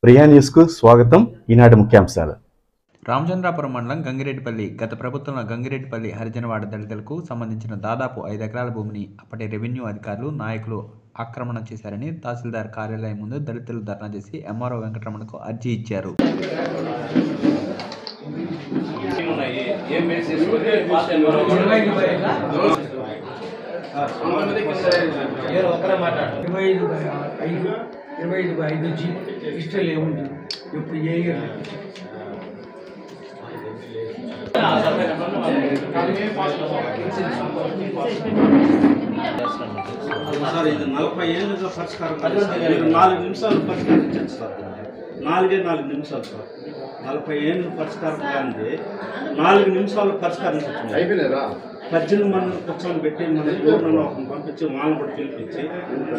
ప్రియా న్యూస్కు స్వాగతం. ఈనాటి ముఖ్యాంశాలు. రామచంద్రాపురం మండలం గంగిరెడ్డిపల్లి గత ప్రభుత్వంలో గంగిరెడ్డిపల్లి హరిజనవాడ దళితులకు సంబంధించిన దాదాపు 5 ఎకరాల భూమిని అప్పటి రెవెన్యూ అధికారులు నాయకులు ఆక్రమణ చేశారని తహసీల్దార్ కార్యాలయం ముందు దళితులు ధర్నా చేసి ఎంఆర్ఓ వెంకటరమణకు అర్జీ ఇచ్చారు. ఇష్టం ఏముంది ఇప్పుడు ఏ సార్ ఇది 40 ఏళ్ళుగా పరిష్కారం 4 నిమిషాలు పరిష్కరించండి సార్. 4 నిమిషాలు సార్. 40 ఏళ్ళు పరిష్కారం కానిది 4 నిమిషాలు పరిష్కరించవచ్చు. అయిపోయినారా 18 మందిని కూర్చొని పెట్టి మన ఊరిలో పంపించి వాళ్ళని కూడా పిలిపించి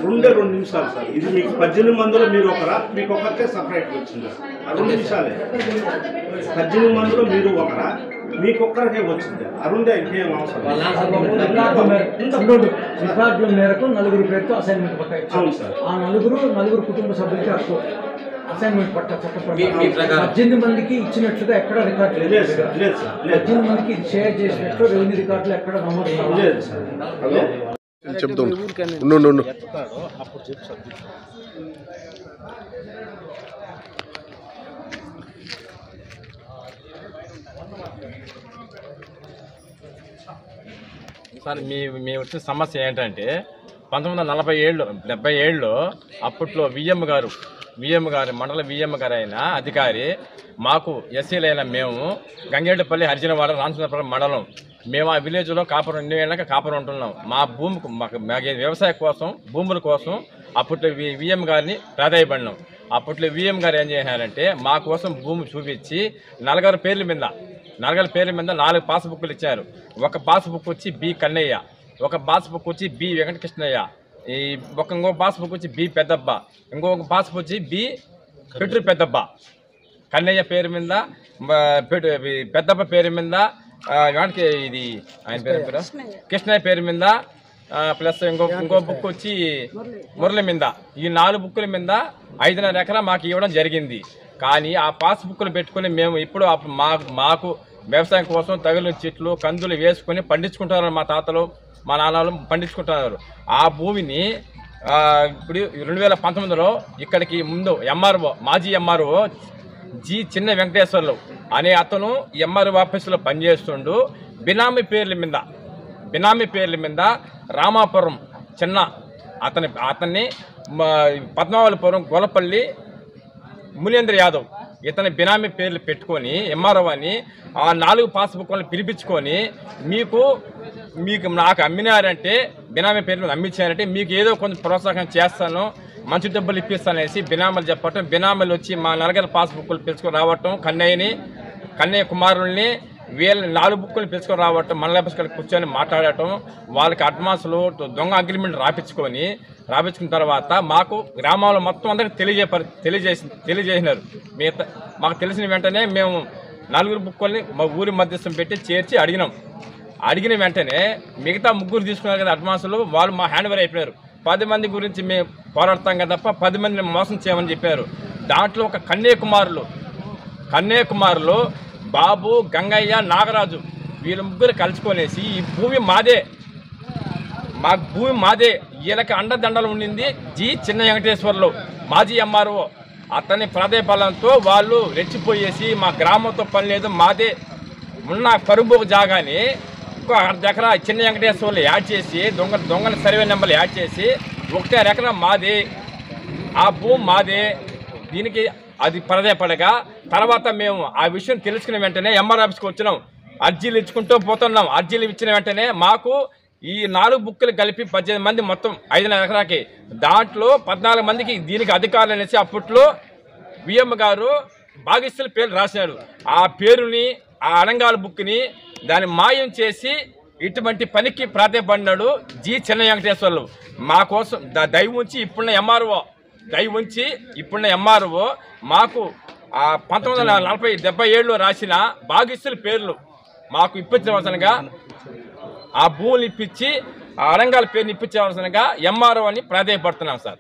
2 నిమిషాలు సార్. ఇది మీకు 18 మందిలో మీరు ఒకరా, మీకు ఒకరికే సపరేట్ వచ్చింది. 2 నిమిషాలే. 18 మందిలో మీరు ఒకరా, మీకు ఒక్కరికే వచ్చింది. అరుండే ఇంకేం అవసరం. రికార్డుల మేరకు 4 పేరుతో అసైన్మెంట్ పట్ట ఇచ్చారు సార్. ఆ 4 కుటుంబ సభ్యులకి హక్కు అసైన్మెంట్ పట్ట చట్టప్రకారం 18 మందికి ఇచ్చినట్లుగా ఎక్కడ రికార్డు లేదు సార్. 18 మందికి షేర్ చేసినట్లు రెవెన్యూ రికార్డులు ఎక్కడ నమోదు లేదు సార్. సార్ మీ వచ్చిన సమస్య ఏంటంటే 1970 అప్పట్లో విఎం గారు మండల విఎం గారు అయిన అధికారి మాకు ఎస్సీలైన మేము గంగేటిపల్లి హరిజనవాడ రామచంద్రపురం మండలం మేము ఆ విలేజ్లో కాపురం ఉంటున్నాం. మా భూమికి మాకు వ్యవసాయ కోసం భూముల కోసం అప్పట్లో విఎం గారిని ప్రాధాయపడినాం. అప్పట్లో విఎం గారు ఏం చేశారంటే మా కోసం భూమి చూపించి 4 పేర్ల మీద 4 పాస్బుక్లు ఇచ్చారు. ఒక పాస్బుక్ వచ్చి బి కన్నయ్య, ఒక పాస్బుక్ వచ్చి బి వెంకటకృష్ణయ్య, ఇంకో పాస్బుక్ వచ్చి బి పెద్దబ్బ, ఇంకొక పాస్బుక్ వచ్చి బి పెట్రు పెద్దబ్బ. కన్నయ్య పేరు మీద పెద్దబ్బ పేరు మీద ఇది ఆయన పేరు కృష్ణయ్య పేరు మీద ప్లస్ ఇంకో బుక్ వచ్చి మురళి మీద. ఈ 4 బుక్కుల మీద 5.5 ఎకరా మాకు ఇవ్వడం జరిగింది. కానీ ఆ పాస్బుక్లు పెట్టుకుని మేము ఇప్పుడు మాకు వ్యవసాయం కోసం తగిలిన చెట్లు కందులు వేసుకొని పండించుకుంటున్నారు. మా తాతలు మా నాన్నలు పండించుకుంటున్నారు. ఆ భూమిని ఇప్పుడు 2019లో ఇక్కడికి ముందు మాజీ ఎంఆర్ఓ జి చిన్న వెంకటేశ్వర్లు అనే అతను ఎంఆర్ఓ ఆఫీసులో పనిచేస్తుండు. బినామీ పేర్ల మీద రామాపురం చిన్న అతన్ని పద్మావళిపురం గొల్లపల్లి మునేంద్ర యాదవ్ ఇతని బినామీ పేర్లు పెట్టుకొని ఎంఆర్ఓ అని ఆ 4 పాస్బుక్లను పిలిపించుకొని నాకు అమ్మినారంటే బినామీ పేరు మీద అమ్మించారంటే మీకు ఏదో కొంచెం ప్రోత్సాహం చేస్తాను, మంచి డబ్బులు ఇప్పిస్తానేసి బినామీలు చెప్పటం. బినామీలు వచ్చి మా 4 పాస్బుక్లు పిలుచుకొని రావటం, కన్నయ్య కుమారుల్ని వీళ్ళ 4 బుక్కులు పిలుచుకొని రావటం, మండల ఆఫీస్కి కూర్చొని మాట్లాడటం, వాళ్ళకి అడ్వాన్సులు దొంగ అగ్రిమెంట్ రాపించుకున్న తర్వాత మాకు గ్రామాల్లో మొత్తం అందరికీ తెలియజేసినారు. మాకు తెలిసిన వెంటనే మేము 4 బుక్కుల్ని మా ఊరి మధ్యస్థం పెట్టి చేర్చి అడిగిన వెంటనే మిగతా 3 తీసుకున్నారు కదా అడ్వాన్సులు, వాళ్ళు మా హ్యాండ్ ఓవర్ అయిపోయారు. 10 మంది గురించి మేము పోరాడతాం కదా తప్ప 10 మందిని మోసం చేయమని చెప్పారు. దాంట్లో ఒక కన్నయ్య కుమారులు బాబు, గంగయ్య, నాగరాజు వీళ్ళ 3 కలుసుకొనేసి ఈ భూమి మాదే, వీళ్ళకి అండదండలు ఉండింది జి చిన్న వెంకటేశ్వర్లు మాజీ ఎంఆర్ఓ. అతని ప్రాధాయపడంతో వాళ్ళు రెచ్చిపోయేసి మా గ్రామంతో పని లేదు, మాదే ఉన్న కరుంబోకు జాగాని ఇంకో 1/2 ఎకరా చిన్న వెంకటేశ్వర్లు యాడ్ చేసి దొంగల సర్వే నెంబర్లు యాడ్ చేసి 1.5 ఎకరా మాదే, ఆ భూమి మాదే. దీనికి అది ప్రాధాయపడగా తర్వాత మేము ఆ విషయం తెలుసుకున్న వెంటనే ఎంఆర్ ఆఫీస్కి వచ్చినాం. అర్జీలు ఇచ్చుకుంటూ పోతున్నాం. అర్జీలు ఇచ్చిన వెంటనే మాకు ఈ 4 బుక్కులు కలిపి 18 మంది మొత్తం 5.5 ఎకరాకి, దాంట్లో 14 మందికి దీనికి అధికారులు అనేసి అప్పట్లో విఎం గారు భాగస్థుల పేర్లు రాశారు. ఆ పేరుని ఆ అనంగాల బుక్ని దాన్ని మాయం చేసి ఇటువంటి పనికి ప్రాధాయపడినాడు జి చిన్న వెంకటేశ్వర్లు. మా కోసం దయవుంచి ఇప్పుడున్న ఎంఆర్ఓ మాకు 1947లో రాసిన భాగస్థుల పేర్లు మాకు ఇప్పించవలసనగా ఆ భూములు ఇప్పించి ఆ అరంగాల పేరుని ఇప్పించవలసనగా ఎంఆర్ఓ అని ప్రాధాయపడుతున్నాం సార్.